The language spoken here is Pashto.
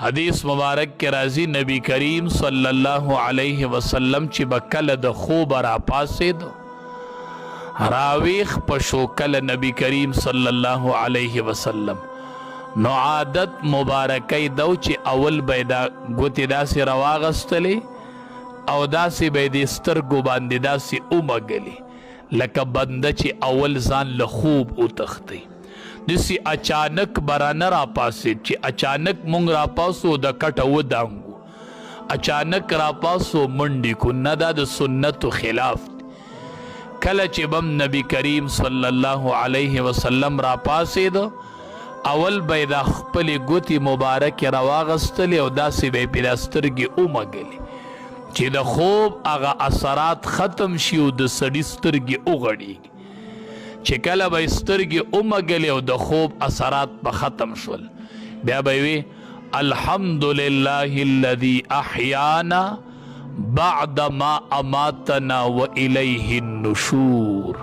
حدیث مبارک کے راضی نبی کریم صلی اللہ علیہ وسلم چی بکل د خوب را پاسید راویخ پشو کل نبی کریم صلی اللہ علیہ وسلم نو عادت مبارکی دو چی اول بیدا گوتی دا سی رواغستلی او دا سی بیدی سترگو باندی دا سی امگلی لکه بنده چی اول ځان له خوب اتختی دسی اچانک برانه را پاسید چی اچانک مونږ را پاسو د کټه ودانګو اچانک را پاسو منډی کو نه دا د سنتو خلاف کله چې بم نبی کریم صلی الله علیه وسلم را پاسید اول به د خپل ګوتی مبارک راواغستلی او داسې به پیراسترګي اومګلی چې د خوب هغه اثرات ختم شي او د سړي سترګې وغړېږي چې کله به سترګې ومګلې او د خوب اثرات به ختم شول بیا به وي الحمد لله الذي احیانا بعد ما اماتنا و الیه النشور